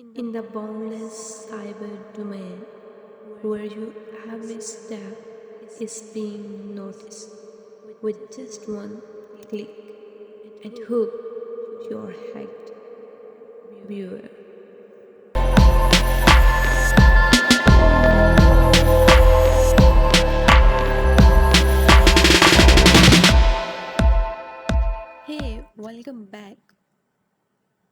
In the boundless cyber domain, where your every step is being noticed, with just one click, and hope you're hacked viewer. Hey, welcome back.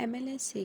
MLSA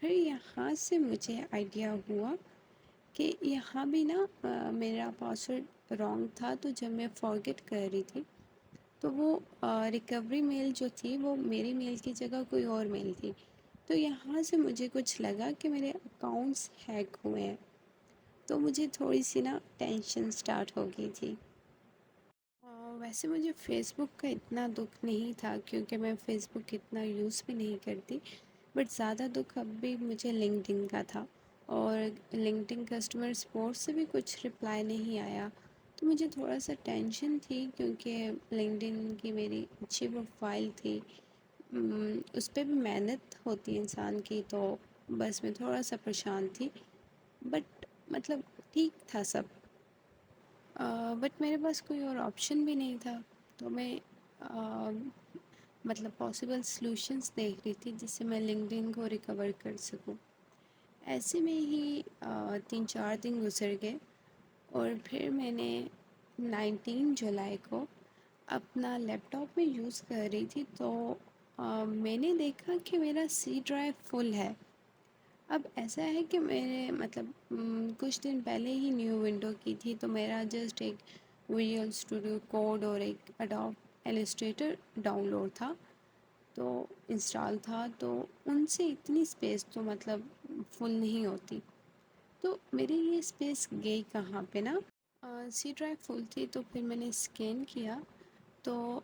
پھر یہاں سے مجھے idea ہوا کہ یہاں بھی نا میرا پاسورڈ رانگ تھا، تو جب میں فارگیٹ کر رہی تھی تو وہ ریکوری میل جو تھی وہ میری میل کی جگہ کوئی اور میل تھی. تو یہاں سے مجھے کچھ لگا کہ میرے اکاؤنٹس ہیک ہوئے ہیں، تو مجھے تھوڑی سی نا ٹینشن سٹارٹ ہو گئی تھی. ویسے مجھے فیس بک کا اتنا دکھ نہیں تھا کیونکہ میں فیس بک اتنا یوز بھی نہیں کرتی، بٹ زیادہ دکھ اب بھی مجھے لنکڈن کا تھا. اور لنکڈن کسٹمر سپورٹ سے بھی کچھ رپلائی نہیں آیا، تو مجھے تھوڑا سا ٹینشن تھی کیونکہ لنکڈن کی میری اچھی پروفائل تھی. اس پہ بھی محنت ہوتی ہے انسان کی، تو بس میں تھوڑا سا پریشان تھی، بٹ مطلب ٹھیک تھا سب. بٹ میرے پاس کوئی اور آپشن بھی نہیں تھا، تو میں مطلب پاسبل سلوشنس دیکھ رہی تھی جس سے میں لنکڈن کو ریکور کر سکوں. ایسے میں ہی 3-4 دن گزر گئے، اور پھر میں نے 19 جولائی کو اپنا لیپ ٹاپ میں یوز کر رہی تھی، تو میں نے دیکھا کہ میرا سی ڈرائیو فل ہے. اب ایسا ہے کہ میرے مطلب کچھ دن پہلے ہی نیو ونڈو کی تھی، تو میرا جسٹ ایک ویژول اسٹوڈیو کوڈ اور ایک اڈوب ایلسٹریٹر ڈاؤن لوڈ تھا، تو انسٹال تھا، تو ان سے اتنی اسپیس تو مطلب فل نہیں ہوتی. تو میری یہ اسپیس گئی کہاں پہ نا، سی ڈرائیو فل تھی. تو پھر میں نے اسکین کیا تو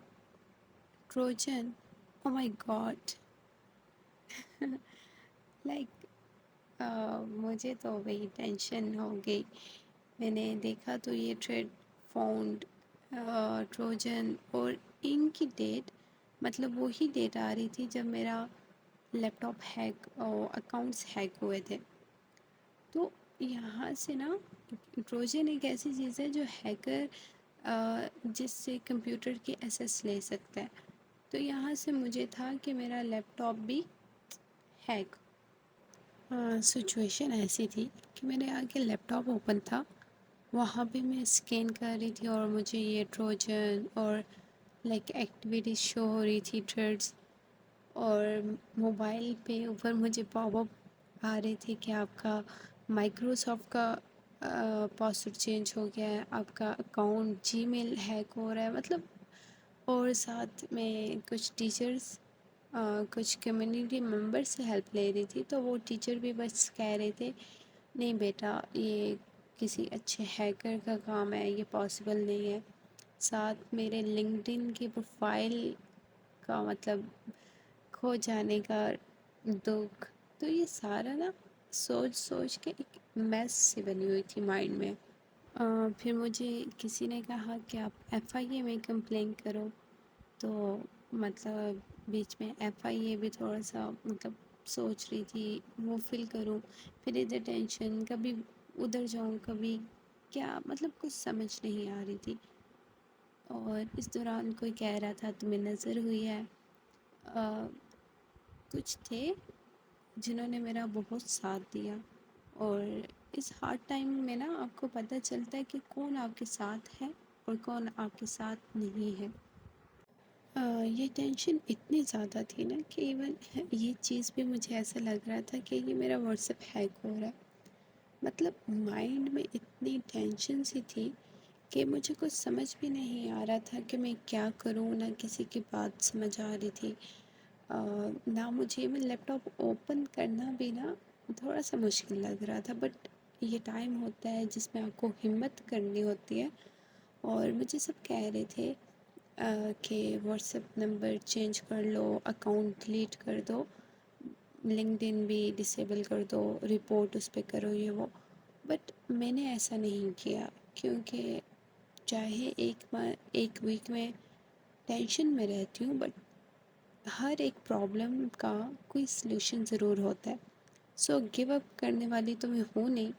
ٹروجن، او مائی گاڈ لائک مجھے تو وہی ٹینشن ہو گئی. میں نے دیکھا تو یہ تھریڈ فاؤنڈ ٹروجن، اور ان کی ڈیٹ مطلب وہی ڈیٹ آ رہی تھی جب میرا لیپ ٹاپ ہیک اکاؤنٹس ہیک ہوئے تھے. تو یہاں سے نا ٹروجن ایک ایسی چیز ہے جو ہیکر جس سے کمپیوٹر کی ایسیس لے سکتا ہے. تو یہاں سے مجھے تھا کہ میرا لیپ ٹاپ بھی ہیک. سچویشن ایسی تھی کہ میرے آگے لیپ ٹاپ اوپن تھا، وہاں پہ میں اسکین کر رہی تھی اور مجھے یہ ٹروجن اور لائک ایکٹیویٹیز شو ہو رہی تھی، تھریڈس، اور موبائل پہ اوپر مجھے پاپ اپ آ رہی تھی کہ آپ کا مائکروسافٹ کا پاسورڈ چینج ہو گیا ہے، آپ کا اکاؤنٹ جی میل ہیک ہو رہا ہے مطلب. اور ساتھ میں کچھ ٹیچرس کچھ کمیونٹی ممبر سے ہیلپ لے رہی تھی، تو وہ ٹیچر بھی بس کہہ رہے تھے نہیں بیٹا یہ کسی اچھے ہیکر کا کام ہے، یہ پاسبل نہیں ہے. ساتھ میرے لنکڈن کی پروفائل کا مطلب کھو جانے کا دکھ، تو یہ سارا نا سوچ سوچ کے ایک میس سی بنی ہوئی تھی مائنڈ میں. پھر مجھے کسی نے کہا کہ آپ ایف آئی اے میں کمپلین کرو، تو مطلب بیچ میں ایف آئی اے بھی تھوڑا سا مطلب سوچ رہی تھی وہ فل کروں، پھر ادھر ٹینشن، کبھی ادھر جاؤں کبھی کیا، مطلب کچھ سمجھ نہیں آ رہی تھی. اور اس دوران کوئی کہہ رہا تھا تمہیں نظر ہوئی ہے. کچھ تھے جنہوں نے میرا بہت ساتھ دیا، اور اس ہارڈ ٹائم میں نا آپ کو پتہ چلتا ہے کہ کون آپ کے ساتھ ہے اور کون آپ کے ساتھ نہیں ہے. یہ ٹینشن اتنی زیادہ تھی نا کہ ایون یہ چیز بھی مجھے ایسا لگ رہا تھا کہ یہ میرا واٹس ایپ ہیک ہو رہا ہے. مطلب مائنڈ میں اتنی ٹینشن سی تھی کہ مجھے کچھ سمجھ بھی نہیں آ رہا تھا کہ میں کیا کروں، نہ کسی کی بات سمجھ آ رہی تھی، نہ مجھے میں لیپ ٹاپ اوپن کرنا بھی نا تھوڑا سا مشکل لگ رہا تھا. بٹ یہ ٹائم ہوتا ہے جس میں آپ کو ہمت کرنی ہوتی ہے، اور مجھے سب کہہ رہے تھے کہ واٹس ایپ نمبر چینج کر لو، اکاؤنٹ ڈیلیٹ کر دو، لنکڈن بھی ڈسیبل کر دو، رپورٹ اس پہ کرو، یہ وہ. بٹ میں نے ایسا نہیں کیا کیونکہ چاہے ایک ویک میں ٹینشن میں رہتی ہوں، بٹ ہر ایک پرابلم کا کوئی سلوشن ضرور ہوتا ہے. سو گیو اپ کرنے والی تو میں ہوں نہیں،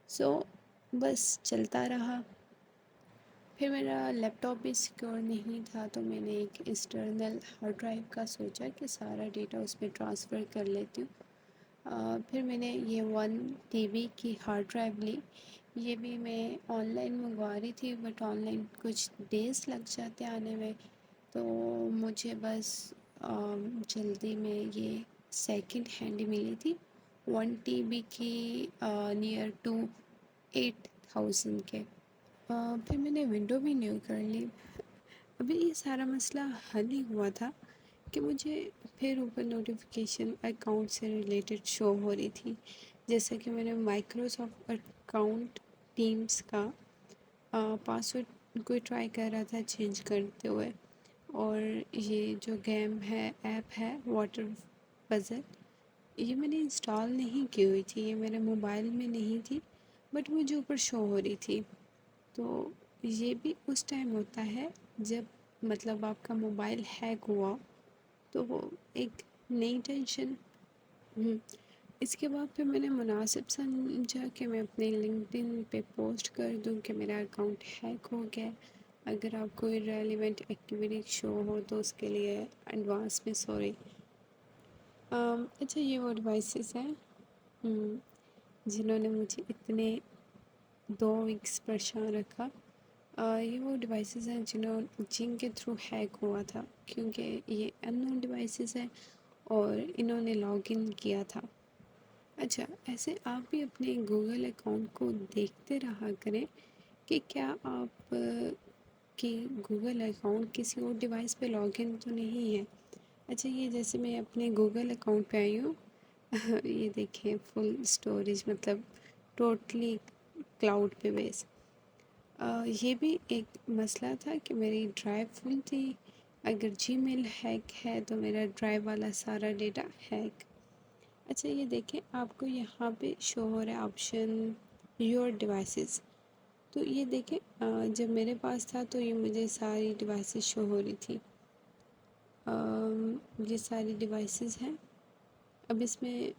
سو بس چلتا رہا. پھر میرا لیپ ٹاپ بھی سیکیور نہیں تھا، تو میں نے ایک ایکسٹرنل ہارڈ ڈرائیو کا سوچا کہ سارا ڈیٹا اس میں ٹرانسفر کر لیتی ہوں. پھر میں نے یہ 1 TB کی ہارڈ ڈرائیو لی. یہ بھی میں آن لائن منگوا رہی تھی، بٹ آن لائن کچھ ڈیز لگ جاتے آنے میں، تو مجھے بس جلدی میں یہ سیکنڈ ہینڈ ملی تھی، 1 TB کی نیئر ٹو 8,000 کے۔ پھر میں نے ونڈو بھی نیو کر لی۔ ابھی یہ سارا مسئلہ حل ہی ہوا تھا کہ مجھے پھر اوپر نوٹیفیکیشن اکاؤنٹ سے ریلیٹڈ شو ہو رہی تھی، جیسا کہ میں نے مائکروسافٹ اکاؤنٹ ٹیمز کا پاسورڈ کوئی ٹرائی کر رہا تھا چینج کرتے ہوئے، اور یہ جو گیم ہے، ایپ ہے واٹر پزل، یہ میں نے انسٹال نہیں کی ہوئی تھی، یہ میرے موبائل میں نہیں تھی، بٹ مجھے اوپر شو ہو رہی تھی۔ تو یہ بھی اس ٹائم ہوتا ہے جب مطلب آپ کا موبائل ہیک ہوا، تو وہ ایک نئی ٹینشن۔ اس کے بعد پھر میں نے مناسب سمجھا کہ میں اپنے لنکڈن پہ پوسٹ کر دوں کہ میرا اکاؤنٹ ہیک ہو گیا۔ اگر آپ کوئی ریلیونٹ ایکٹیویٹی شو ہو تو اس کے لیے ایڈوانس میں سوری۔ اچھا، یہ وہ ڈیوائسز ہیں جنہوں نے مجھے اتنے 2 ویکس پریشان رکھا۔ یہ وہ ڈیوائسز ہیں جن کے تھرو ہیک ہوا تھا، کیونکہ یہ ان نون ڈیوائسز ہیں اور انہوں نے لاگ ان کیا تھا۔ اچھا، ایسے آپ بھی اپنے گوگل اکاؤنٹ کو دیکھتے رہا کریں کہ کیا آپ کی گوگل اکاؤنٹ کسی اور ڈیوائس پہ لاگ ان تو نہیں ہے۔ اچھا، یہ جیسے میں اپنے گوگل اکاؤنٹ پہ آئی ہوں، یہ دیکھیں فل اسٹوریج، مطلب ٹوٹلی کلاؤڈ پہ بیس۔ یہ بھی ایک مسئلہ تھا کہ میری ڈرائیو فل تھی۔ اگر جی میل ہیک ہے تو میرا ڈرائیو والا سارا ڈیٹا ہیک۔ اچھا، یہ دیکھیں آپ کو یہاں پہ شو ہو رہا ہے آپشن یور ڈیوائسز۔ تو یہ دیکھیں جب میرے پاس تھا تو یہ مجھے ساری ڈیوائسز شو ہو رہی تھی۔ یہ ساری ڈیوائسز ہیں۔ اب اس میں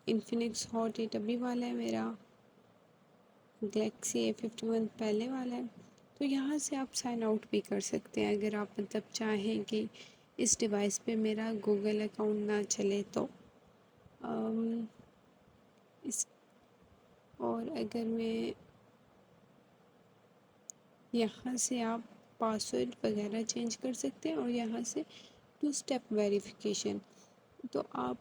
انفینکس ہاٹ 8 ابھی والا ہے، میرا گلیکسی A51 پہلے والا ہے۔ تو یہاں سے آپ سائن آؤٹ بھی کر سکتے ہیں اگر آپ مطلب چاہیں کہ اس ڈیوائس پہ میرا گوگل اکاؤنٹ نہ چلے تو۔ اس اور اگر میں یہاں سے آپ پاسورڈ وغیرہ چینج کر سکتے ہیں، اور یہاں سے 2 اسٹیپ ویریفیکیشن۔ تو آپ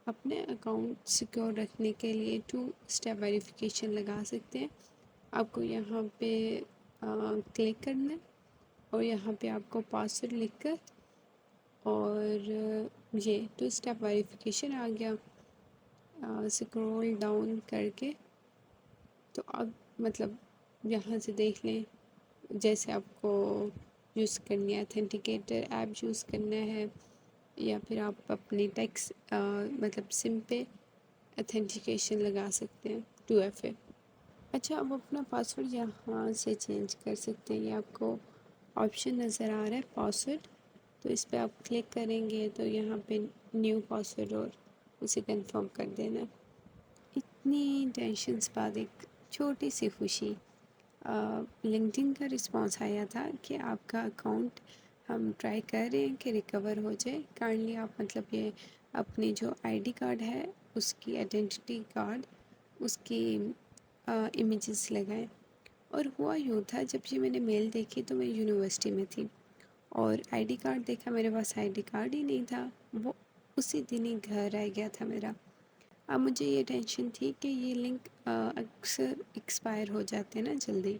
اپنے اکاؤنٹ سیکیور رکھنے کے لیے 2 اسٹیپ ویریفیکیشن لگا سکتے ہیں۔ آپ کو یہاں پہ کلک کرنا ہے اور یہاں پہ آپ کو پاسورڈ لکھ کر، اور یہ 2 اسٹیپ ویریفیکیشن آ گیا۔ سکرول ڈاؤن کر کے تو اب مطلب یہاں سے دیکھ لیں، جیسے آپ کو یوز کرنی ہے اتھینٹیکیٹر ایپ یوز کرنا ہے، یا پھر آپ اپنی ٹیکس مطلب سم پہ اتھینٹیکیشن لگا سکتے ہیں 2FA۔ اچھا، اب اپنا پاسورڈ یہاں سے چینج کر سکتے ہیں۔ یہ آپ کو آپشن نظر آ رہا ہے پاسورڈ، تو اس پہ آپ کلک کریں گے تو یہاں پہ نیو پاسورڈ، اور اسے کنفرم کر دینا۔ اتنی ٹینشنز بعد ایک چھوٹی سی خوشی، لنکڈن کا رسپانس آیا تھا کہ آپ کا اکاؤنٹ ہم ٹرائی کر رہے ہیں کہ ریکور ہو جائے، کائنڈلی آپ مطلب یہ اپنی جو ID کارڈ ہے، اس کی آئیڈینٹی کارڈ، اس کی امیجز لگائیں۔ اور ہوا یوں تھا، جب یہ میں نے میل دیکھی تو میں یونیورسٹی میں تھی، اور ID کارڈ دیکھا، میرے پاس ID کارڈ ہی نہیں تھا، وہ اسی دن ہی گھر آ گیا تھا میرا۔ اب مجھے یہ ٹینشن تھی کہ یہ لنک اکثر ایکسپائر ہو جاتے ہیں نا جلدی،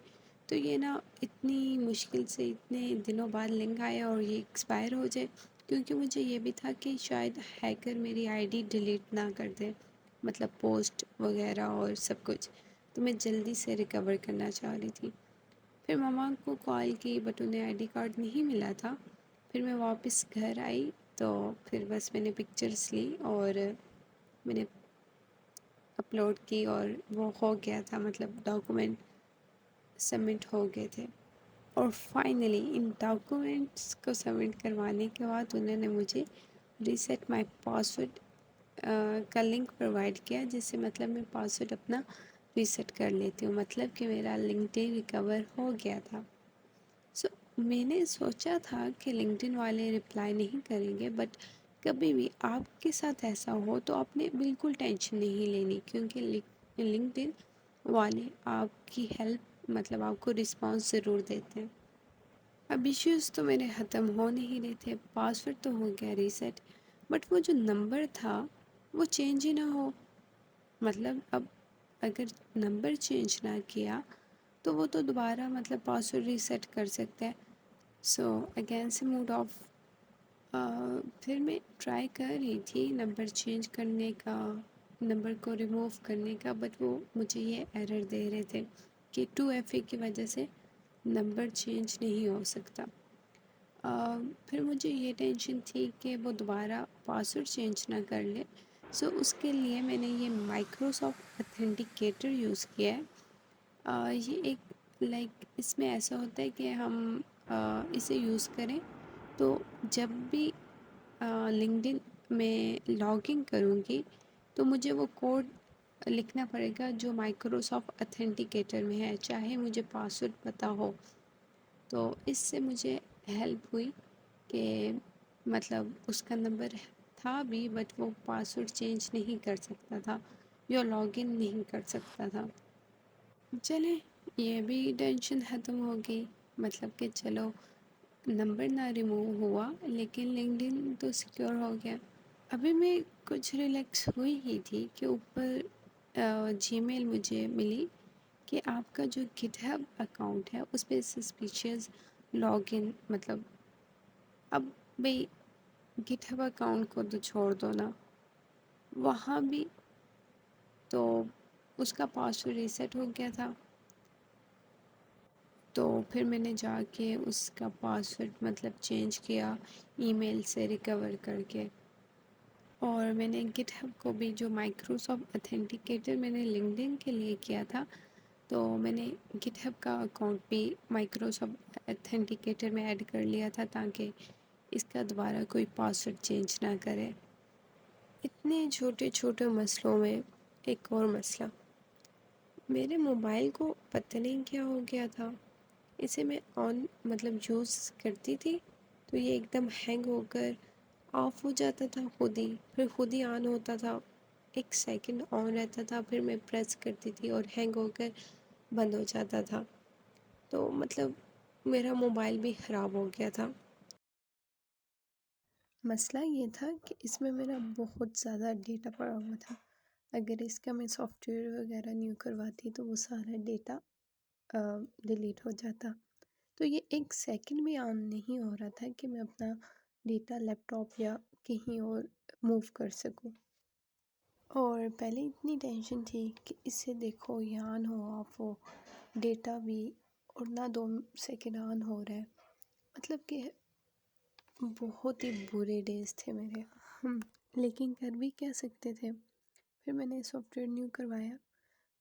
تو یہ نا اتنی مشکل سے اتنے دنوں بعد لنک آیا اور یہ ایکسپائر ہو جائے، کیونکہ مجھے یہ بھی تھا کہ شاید ہیکر میری ID ڈیلیٹ نہ کر دے، مطلب پوسٹ وغیرہ اور سب کچھ، تو میں جلدی سے ریکور کرنا چاہ رہی تھی۔ پھر ماما کو کال کی، بٹ انہیں ID کارڈ نہیں ملا تھا۔ پھر میں واپس گھر آئی تو پھر بس میں نے پکچرس لی اور میں نے اپلوڈ کی، اور وہ ہو گیا تھا، مطلب ڈاکومنٹ سبمٹ ہو گئے تھے۔ اور فائنلی ان ڈاکومنٹس کو سبمٹ کروانے کے بعد انہوں نے مجھے ریسیٹ مائی پاسورڈ کا لنک پرووائڈ کیا، جس سے مطلب میں پاسورڈ اپنا ریسیٹ کر لیتی ہوں، مطلب کہ میرا لنکڈن ریکور ہو گیا تھا۔ سو میں نے سوچا تھا کہ لنکڈن والے رپلائی نہیں کریں گے، بٹ کبھی بھی آپ کے ساتھ ایسا ہو تو آپ نے بالکل ٹینشن نہیں لینی، کیونکہ لنکڈن والے آپ کی ہیلپ مطلب آپ کو رسپانس ضرور دیتے ہیں۔ اب ایشوز تو میرے ختم ہو نہیں رہے تھے، پاسورڈ تو ہو گیا ریسیٹ، بٹ وہ جو نمبر تھا وہ چینج ہی نہ ہو۔ مطلب اب اگر نمبر چینج نہ کیا تو وہ تو دوبارہ مطلب پاسورڈ ریسیٹ کر سکتا ہے. سو اگین سے موڈ آف. پھر میں ٹرائی کر رہی تھی نمبر چینج کرنے کا، نمبر کو ریموو کرنے کا، بٹ وہ مجھے یہ ایرر دے رہے تھے کہ 2FA کی وجہ سے نمبر چینج نہیں ہو سکتا. پھر مجھے یہ ٹینشن تھی کہ وہ دوبارہ پاسورڈ چینج نہ کر لے. سو اس کے لیے میں نے یہ مائکروسافٹ اتھینٹیکیٹر یوز کیا ہے. یہ ایک اس میں ایسا ہوتا ہے کہ ہم اسے یوز کریں تو جب بھی لنکڈن میں لاگ ان کروں گی تو مجھے وہ کوڈ لکھنا پڑے گا جو مائکروسافٹ اتھینٹیکیٹر میں ہے، چاہے مجھے پاسورڈ پتہ ہو. تو اس سے مجھے ہیلپ ہوئی کہ مطلب اس کا نمبر تھا بھی بٹ وہ پاسورڈ چینج نہیں کر سکتا تھا یا لاگ ان نہیں کر سکتا تھا. چلیں یہ بھی ٹینشن ختم ہو گئی، مطلب کہ چلو نمبر نہ ریموو ہوا لیکن لنکڈن تو سیکیور ہو گیا. ابھی میں کچھ ریلیکس ہوئی ہی تھی کہ اوپر جی میل مجھے ملی کہ آپ کا جو گٹ ہب اکاؤنٹ ہے اس پہ سسپیشیس لاگ ان، مطلب اب بھئی گٹ ہب اکاؤنٹ کو تو چھوڑ دو نا، وہاں بھی تو اس کا پاسورڈ ریسیٹ ہو گیا تھا. تو پھر میں نے جا کے اس کا پاسورڈ مطلب چینج کیا ای میل سے ریکور کر کے. اور میں نے گٹ ہب کو بھی جو مائکروسافٹ اتھینٹیکیٹر میں نے لنکڈن کے لیے کیا تھا تو میں نے گٹ ہب کا اکاؤنٹ بھی مائکروسافٹ اتھینٹیکیٹر میں ایڈ کر لیا تھا تاکہ اس کا دوبارہ کوئی پاسورڈ چینج نہ کرے. اتنے چھوٹے چھوٹے مسئلوں میں ایک اور مسئلہ، میرے موبائل کو پتہ نہیں کیا ہو گیا تھا. اسے میں مطلب یوز کرتی تھی تو یہ ایک دم ہینگ ہو کر آف ہو جاتا تھا خود ہی، پھر خود ہی آن ہوتا تھا، 1 سیکنڈ آن رہتا تھا، پھر میں پریس کرتی تھی اور ہینگ ہو کر بند ہو جاتا تھا. تو مطلب میرا موبائل بھی خراب ہو گیا تھا. مسئلہ یہ تھا کہ اس میں میرا بہت زیادہ ڈیٹا پڑا ہوا تھا. اگر اس کا میں سافٹ ویئر وغیرہ نیو کرواتی تو وہ سارا ڈیٹا ڈیلیٹ ہو جاتا. تو یہ 1 سیکنڈ بھی آن نہیں ہو رہا تھا کہ میں اپنا ڈیٹا لیپ ٹاپ یا کہیں اور موو کر سکوں. اور پہلے اتنی ٹینشن تھی کہ اس سے دیکھو یہ آن ہو آف ہو، ڈیٹا بھی اور نہ 2 سیکنڈ آن ہو رہا ہے. مطلب کہ بہت ہی برے ڈیز تھے میرے. لیکن کر بھی کیا سکتے تھے. پھر میں نے سافٹ ویئر نیو کروایا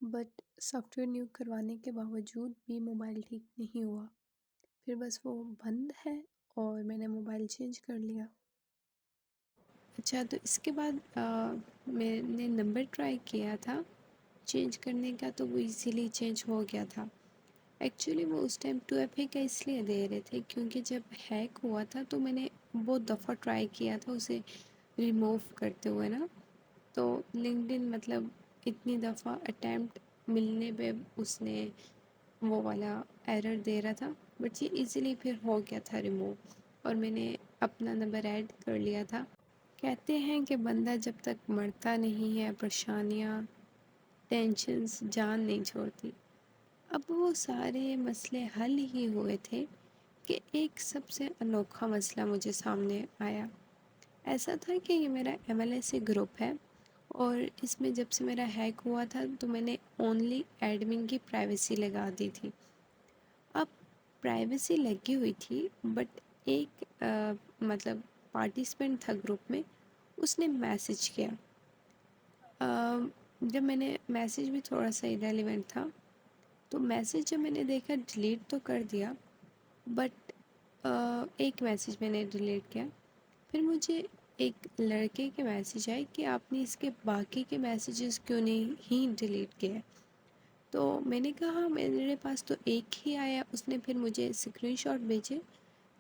بٹ سافٹ ویئر نیو کروانے کے باوجود بھی موبائل ٹھیک نہیں ہوا. پھر بس وہ بند ہے اور میں نے موبائل چینج کر لیا. اچھا تو اس کے بعد میں نے نمبر ٹرائی کیا تھا چینج کرنے کا تو وہ ایزیلی چینج ہو گیا تھا. ایکچولی وہ اس ٹائم 2FA کا اس لیے دے رہے تھے کیونکہ جب ہیک ہوا تھا تو میں نے بہت دفعہ ٹرائی کیا تھا اسے ریموو کرتے ہوئے نا. تو لنکڈن مطلب اتنی دفعہ اٹیمپٹ ملنے پہ اس نے وہ والا ایرر دے رہا تھا بٹ یہ ایزیلی پھر ہو گیا تھا ریموو اور میں نے اپنا نمبر ایڈ کر لیا تھا. کہتے ہیں کہ بندہ جب تک مرتا نہیں ہے پریشانیاں ٹینشنز جان نہیں چھوڑتی. اب وہ سارے مسئلے حل ہی ہوئے تھے کہ ایک سب سے انوکھا مسئلہ مجھے سامنے آیا. ایسا تھا کہ یہ میرا MLS گروپ ہے اور اس میں جب سے میرا ہیک ہوا تھا تو میں نے اونلی ایڈمن کی پرائیویسی لگا دی تھی. اب پرائیویسی لگی ہوئی تھی بٹ ایک مطلب پارٹیسپینٹ تھا گروپ میں، اس نے میسج کیا. جب میں نے میسج بھی تھوڑا سا ریلیونٹ تھا تو میسج جب میں نے دیکھا ڈیلیٹ تو کر دیا بٹ ایک میسج میں نے ڈیلیٹ کیا. پھر مجھے ایک لڑکے کے میسج آئے کہ آپ نے اس کے باقی کے میسیجز کیوں نہیں ہی ڈیلیٹ کیا. تو میں نے کہا میرے پاس تو ایک ہی آیا. اس نے پھر مجھے اسکرین شاٹ بھیجے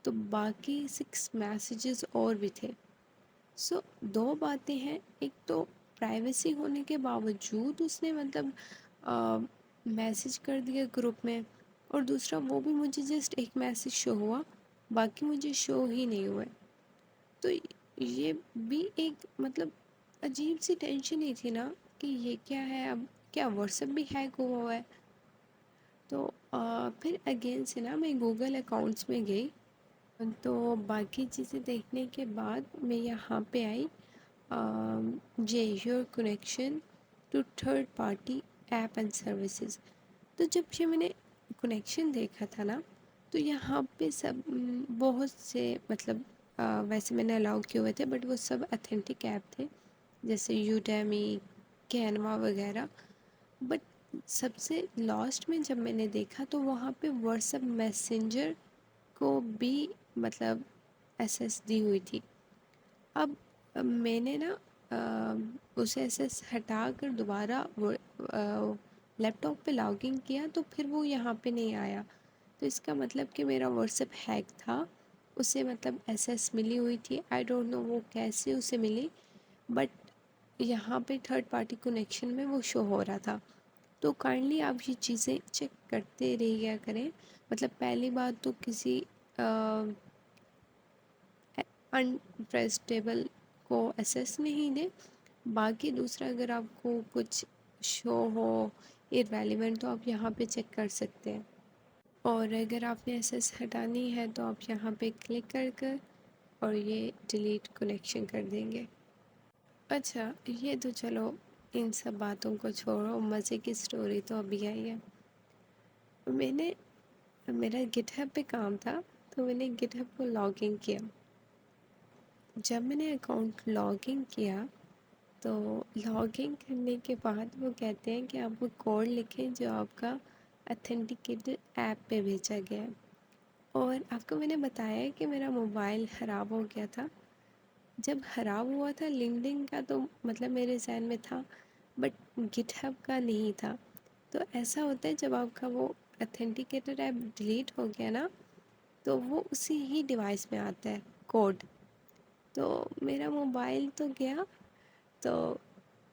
تو باقی 6 میسیجز اور بھی تھے. سو 2 باتیں ہیں، ایک تو پرائیویسی ہونے کے باوجود اس نے مطلب میسج کر دیا گروپ میں اور دوسرا وہ بھی مجھے جسٹ ایک میسج شو ہوا باقی مجھے شو ہی نہیں ہوئے. تو یہ بھی ایک مطلب عجیب سی ٹینشن ہی تھی نا کہ یہ کیا ہے، اب کیا واٹس ایپ بھی ہیک ہوا ہوا ہے؟ تو پھر اگین سے نا میں گوگل اکاؤنٹس میں گئی، تو باقی چیزیں دیکھنے کے بعد میں یہاں پہ آئی your connection to third party app and services. تو جب یہ میں نے کنیکشن دیکھا تھا نا، تو یہاں پہ سب بہت سے مطلب ویسے میں نے الاؤ کیے ہوئے تھے، بٹ وہ سب اتھینٹک ایپ تھے، جیسے یوڈیمی، کینوا وغیرہ۔ بٹ سب سے لاسٹ میں جب میں نے دیکھا تو وہاں پہ واٹس ایپ میسنجر کو بھی مطلب ایسیس دی ہوئی تھی۔ اب میں نے نا اسے ایسیس ہٹا کر دوبارہ لیپ ٹاپ پہ لاگ ان کیا تو پھر وہ یہاں پہ نہیں آیا۔ تو اس کا مطلب کہ میرا واٹس ایپ ہیک تھا، اسے مطلب ایسیس ملی ہوئی تھی، آئی ڈونٹ نو وہ کیسے اسے ملی، بٹ یہاں پہ تھرڈ پارٹی کنیکشن میں وہ شو ہو رہا تھا۔ تو کائنڈلی آپ یہ چیزیں چیک کرتے رہیا کریں۔ مطلب پہلی بات تو کسی انٹرسٹیبل کو ایسیس نہیں دیں، باقی دوسرا اگر آپ کو کچھ شو ہو ارریلیونٹ تو آپ یہاں پہ چیک کر سکتے ہیں، اور اگر آپ نے ایسیس ہٹانی ہے تو آپ یہاں پہ کلک کر کر اور یہ ڈیلیٹ کنیکشن کر دیں گے۔ اچھا یہ تو چلو ان سب باتوں کو چھوڑو، مزے کی سٹوری تو ابھی آئی ہے۔ میں نے میرا گٹ ہب پہ کام تھا، تو میں نے گٹ ہب کو لاگ ان کیا۔ جب میں نے اکاؤنٹ لاگ ان کیا تو لاگ ان کرنے کے بعد وہ کہتے ہیں کہ آپ وہ کوڈ لکھیں جو آپ کا اتھینٹیکیٹڈ ایپ پہ بھیجا گیا ہے۔ اور آپ کو میں نے بتایا کہ میرا موبائل خراب ہو گیا تھا۔ جب خراب ہوا تھا لنکڈن کا تو مطلب میرے ذہن میں تھا، بٹ گٹ ہب کا نہیں تھا۔ تو ایسا ہوتا ہے جب آپ کا وہ اتھینٹیکیٹڈ ایپ ڈیلیٹ ہو گیا نا، تو وہ اسی ہی ڈیوائس میں آتا ہے کوڈ۔ تو میرا موبائل تو گیا، تو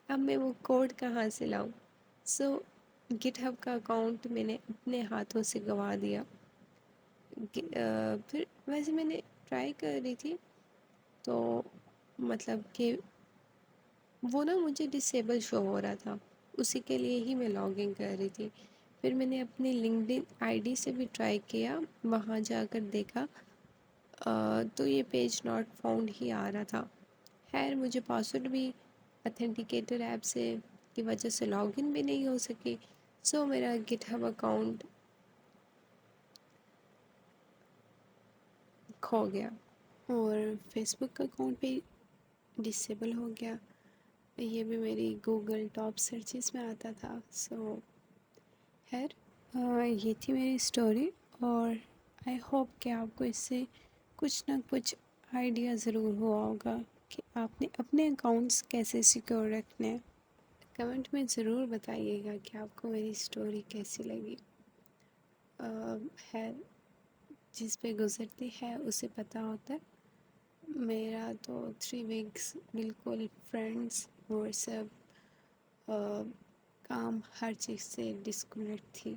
اب میں وہ کوڈ کہاں سے لاؤں؟ سو گٹ ہب کا اکاؤنٹ میں نے اپنے ہاتھوں سے گنوا دیا۔ پھر ویسے میں نے ٹرائی کر رہی تھی، تو مطلب کہ وہ نا مجھے ڈسیبل شو ہو رہا تھا، اسی کے لیے ہی میں لاگ ان کر رہی تھی۔ پھر میں نے اپنی لنکڈن آئی ڈی سے بھی ٹرائی کیا، وہاں جا کر دیکھا تو یہ پیج ناٹ فاؤنڈ ہی آ رہا تھا۔ خیر مجھے پاسورڈ بھی اتھینٹیکیٹڈ ایپ سے کی وجہ سے لاگ ان بھی نہیں ہو سکی، سو میرا گٹ ہب اکاؤنٹ کھو گیا، اور فیس بک کا اکاؤنٹ بھی ڈسیبل ہو گیا۔ یہ بھی میری گوگل ٹاپ سرچز میں آتا تھا۔ سو خیر یہ تھی میری اسٹوری، اور آئی ہوپ کہ آپ کو اس سے کچھ نہ کچھ آئیڈیا ضرور ہوا ہوگا کہ آپ نے اپنے اکاؤنٹس کیسے سیکیور رکھنے ہیں۔ کمنٹ میں ضرور بتائیے گا کہ آپ کو میری اسٹوری کیسی لگی۔ خیر جس پہ گزرتی ہے اسے پتہ ہوتا ہے، میرا تو 3 ویکس بالکل فرینڈس، واٹس ایپ، کام، ہر چیز سے ڈسکنیکٹ تھی۔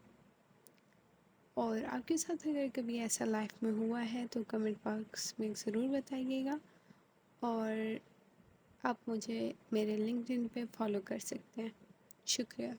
اور آپ کے ساتھ اگر کبھی ایسا لائف میں ہوا ہے تو کمنٹ باکس میں ضرور بتائیے گا، اور آپ مجھے میرے لنکڈ ان پہ فالو کر سکتے ہیں۔ شکریہ۔